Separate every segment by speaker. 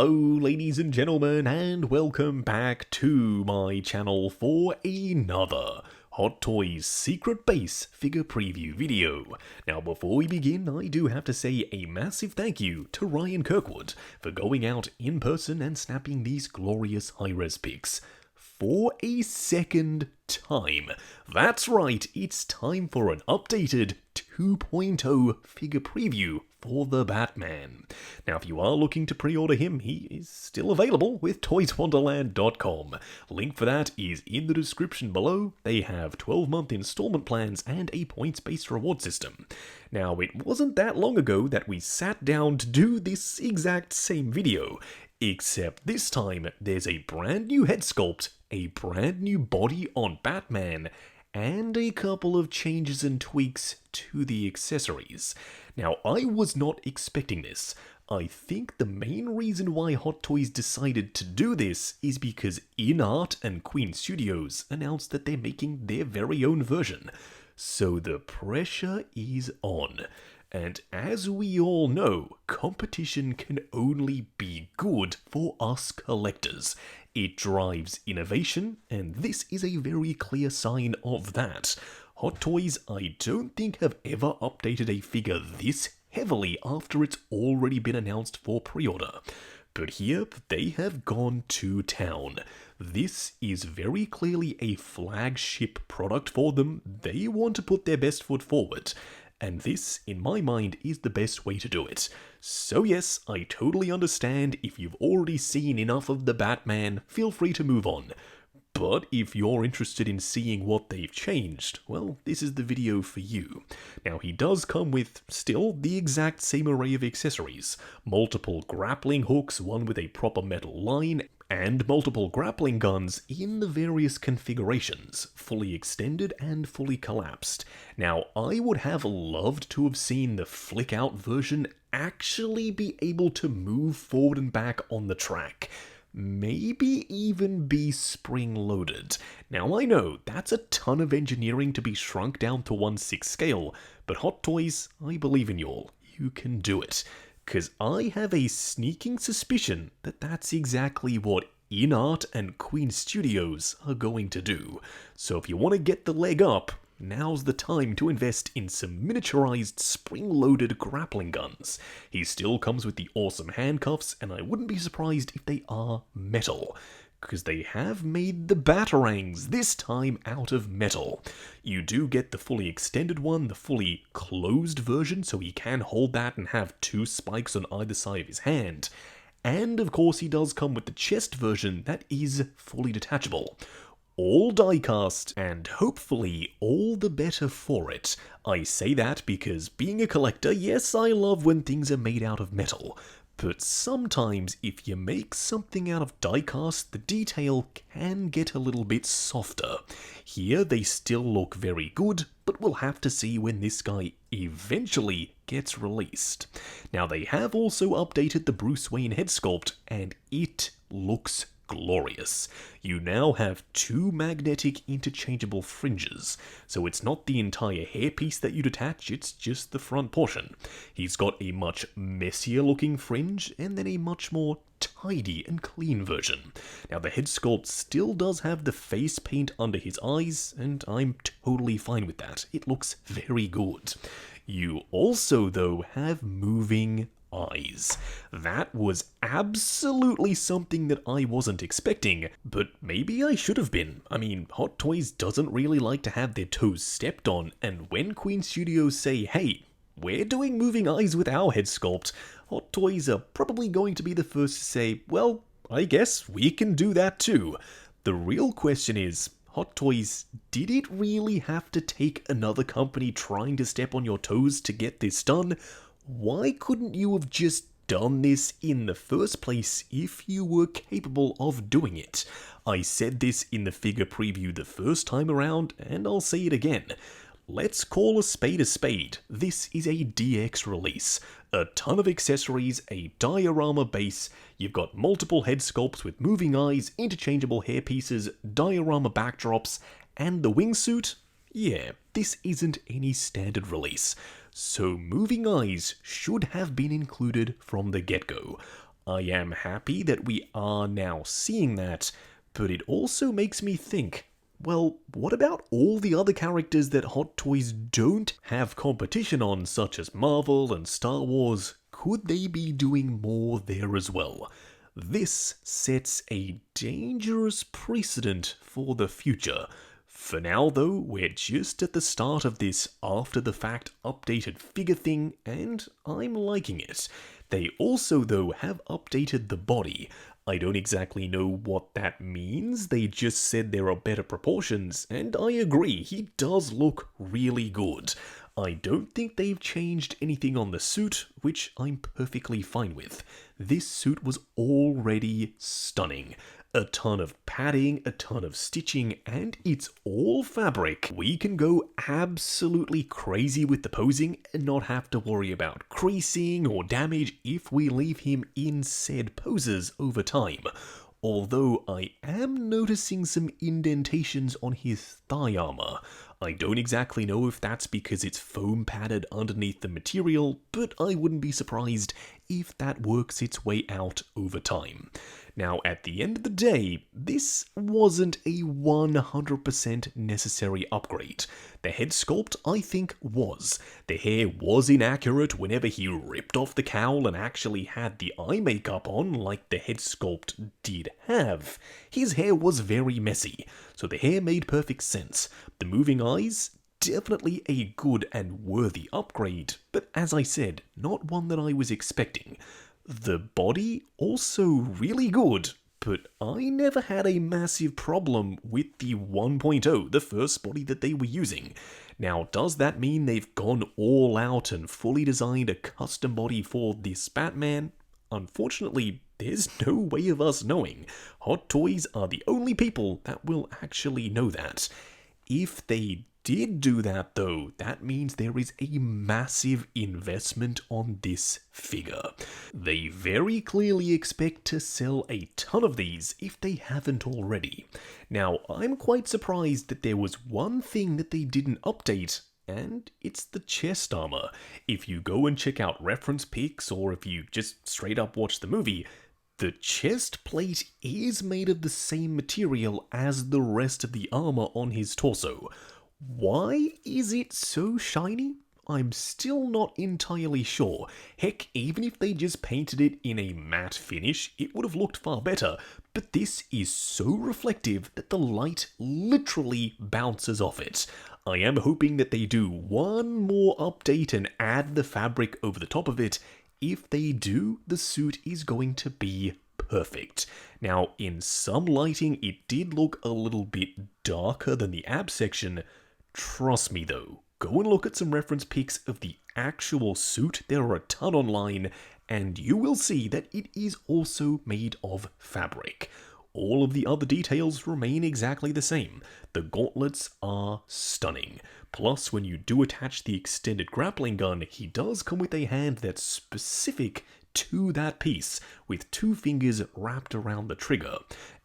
Speaker 1: Hello ladies and gentlemen, and welcome back to my channel for another Hot Toys Secret Base figure preview video. Now before we begin, I do have to say a massive thank you to Ryan Kirkwood for going out in person and snapping these glorious high-res pics for a second time. That's right, it's time for an updated 2.0 figure preview for the Batman. Now if you are looking to pre-order him, he is still available with toyswonderland.com. Link for that is in the description below. They have 12-month installment plans and a points-based reward system. Now it wasn't that long ago that we sat down to do this exact same video, except this time there's a brand new head sculpt, a brand new body on Batman, and a couple of changes and tweaks to the accessories. Now, I was not expecting this. I think the main reason why Hot Toys decided to do this is because InArt and Queen Studios announced that they're making their very own version. So the pressure is on. And as we all know, competition can only be good for us collectors. It drives innovation, and this is a very clear sign of that. Hot Toys, I don't think, have ever updated a figure this heavily after it's already been announced for pre-order. But here, they have gone to town. This is very clearly a flagship product for them. They want to put their best foot forward. And this, in my mind, is the best way to do it. So yes, I totally understand if you've already seen enough of the Batman, feel free to move on. But if you're interested in seeing what they've changed, well, this is the video for you. Now, he does come with, still, the exact same array of accessories. Multiple grappling hooks, one with a proper metal line, and multiple grappling guns in the various configurations, fully extended and fully collapsed. Now, I would have loved to have seen the flick-out version actually be able to move forward and back on the track. Maybe even be spring-loaded. Now I know, that's a ton of engineering to be shrunk down to 1/6 scale, but Hot Toys, I believe in y'all. You can do it. 'Cause I have a sneaking suspicion that that's exactly what InArt and Queen Studios are going to do. So if you want to get the leg up, now's the time to invest in some miniaturized spring-loaded grappling guns. He still comes with the awesome handcuffs, and I wouldn't be surprised if they are metal, because they have made the batarangs this time out of metal. You do get the fully extended one, the fully closed version, so he can hold that and have two spikes on either side of his hand. And of course he does come with the chest version that is fully detachable. All die-cast, and hopefully all the better for it. I say that because being a collector, yes, I love when things are made out of metal. But sometimes if you make something out of die-cast, the detail can get a little bit softer. Here they still look very good, but we'll have to see when this guy eventually gets released. Now they have also updated the Bruce Wayne head sculpt, and it looks glorious. You now have two magnetic interchangeable fringes, so it's not the entire hairpiece that you detach, it's just the front portion. He's got a much messier looking fringe, and then a much more tidy and clean version. Now the head sculpt still does have the face paint under his eyes, and I'm totally fine with that. It looks very good. You also, though, have moving eyes. That was absolutely something that I wasn't expecting, but maybe I should have been. I mean, Hot Toys doesn't really like to have their toes stepped on, and when Queen Studios say, hey, we're doing moving eyes with our head sculpt, Hot Toys are probably going to be the first to say, well, I guess we can do that too. The real question is, Hot Toys, did it really have to take another company trying to step on your toes to get this done? Why couldn't you have just done this in the first place if you were capable of doing it? I said this in the figure preview the first time around, and I'll say it again. Let's call a spade. This is a DX release. A ton of accessories, a diorama base, you've got multiple head sculpts with moving eyes, interchangeable hairpieces, diorama backdrops, and the wingsuit? Yeah, this isn't any standard release. So moving eyes should have been included from the get-go. I am happy that we are now seeing that, but it also makes me think, well, what about all the other characters that Hot Toys don't have competition on, such as Marvel and Star Wars? Could they be doing more there as well? This sets a dangerous precedent for the future. For now though, we're just at the start of this after the fact updated figure thing, and I'm liking it. They also though have updated the body. I don't exactly know what that means, they just said there are better proportions, and I agree, he does look really good. I don't think they've changed anything on the suit, which I'm perfectly fine with. This suit was already stunning. A ton of padding, a ton of stitching, and it's all fabric. We can go absolutely crazy with the posing and not have to worry about creasing or damage if we leave him in said poses over time. Although I am noticing some indentations on his thigh armor. I don't exactly know if that's because it's foam padded underneath the material, but I wouldn't be surprised if that works its way out over time. Now, at the end of the day, this wasn't a 100% necessary upgrade. The head sculpt, I think, was. The hair was inaccurate whenever he ripped off the cowl and actually had the eye makeup on like the head sculpt did have. His hair was very messy, so the hair made perfect sense. The moving eyes, definitely a good and worthy upgrade, but as I said, not one that I was expecting. The body, also really good, but I never had a massive problem with the 1.0, the first body that they were using. Now, does that mean they've gone all out and fully designed a custom body for this Batman? Unfortunately, there's no way of us knowing. Hot Toys are the only people that will actually know that. If they did do that though, that means there is a massive investment on this figure. They very clearly expect to sell a ton of these if they haven't already. Now, I'm quite surprised that there was one thing that they didn't update, and it's the chest armor. If you go and check out reference pics, or if you just straight up watch the movie, the chest plate is made of the same material as the rest of the armor on his torso. Why is it so shiny? I'm still not entirely sure. Heck, even if they just painted it in a matte finish, it would have looked far better. But this is so reflective that the light literally bounces off it. I am hoping that they do one more update and add the fabric over the top of it. If they do, the suit is going to be perfect. Now, in some lighting, it did look a little bit darker than the ab section. Trust me though, go and look at some reference pics of the actual suit, there are a ton online, and you will see that it is also made of fabric. All of the other details remain exactly the same. The gauntlets are stunning. Plus, when you do attach the extended grappling gun, he does come with a hand that's specific to that piece, with 2 fingers wrapped around the trigger.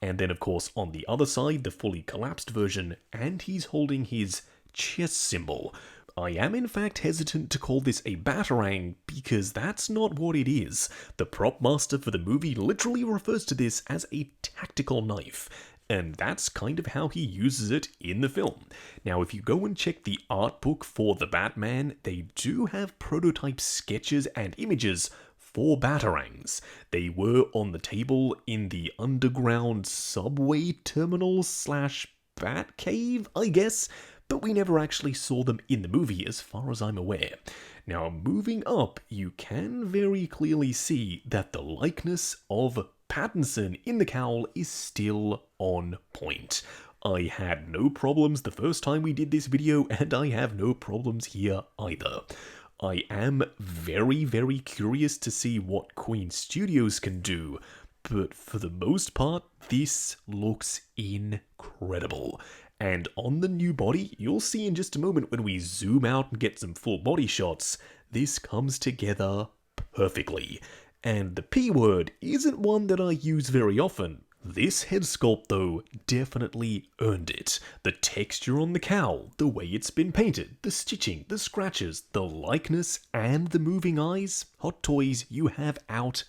Speaker 1: And then of course on the other side, the fully collapsed version, and he's holding his chest symbol. I am in fact hesitant to call this a batarang because that's not what it is. The prop master for the movie literally refers to this as a tactical knife, and that's kind of how he uses it in the film. Now, if you go and check the art book for the Batman, they do have prototype sketches and images for batarangs. They were on the table in the underground subway terminal / bat cave, I guess, but we never actually saw them in the movie as far as I'm aware. Now, moving up, you can very clearly see that the likeness of Pattinson in the cowl is still on point. I had no problems the first time we did this video, and I have no problems here either. I am very, very curious to see what Queen Studios can do, but for the most part, this looks incredible. And on the new body, you'll see in just a moment when we zoom out and get some full body shots, this comes together perfectly. And the P word isn't one that I use very often. This head sculpt though definitely earned it. The texture on the cowl, the way it's been painted, the stitching, the scratches, the likeness, and the moving eyes. Hot Toys, you have outdone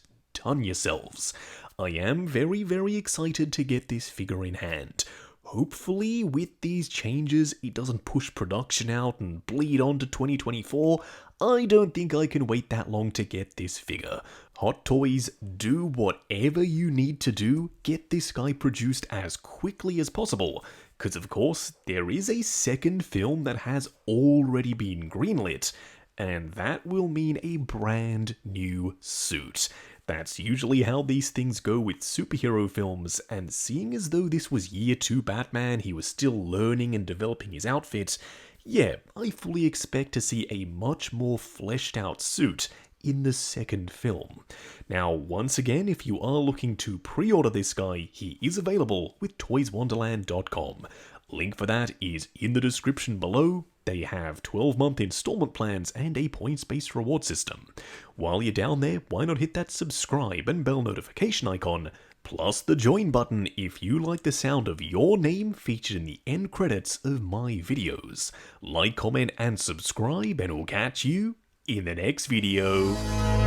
Speaker 1: outdone yourselves. I am very, very excited to get this figure in hand. Hopefully, with these changes, it doesn't push production out and bleed on to 2024. I don't think I can wait that long to get this figure. Hot Toys, do whatever you need to do, get this guy produced as quickly as possible. Because of course, there is a second film that has already been greenlit, and that will mean a brand new suit. That's usually how these things go with superhero films, and seeing as though this was year 2 Batman, he was still learning and developing his outfit, yeah, I fully expect to see a much more fleshed out suit in the second film. Now, once again, if you are looking to pre-order this guy, he is available with toyswonderland.com. Link for that is in the description below. They have 12-month installment plans and a points-based reward system. While you're down there, why not hit that subscribe and bell notification icon, plus the join button if you like the sound of your name featured in the end credits of my videos. Like, comment, and subscribe, and we'll catch you in the next video.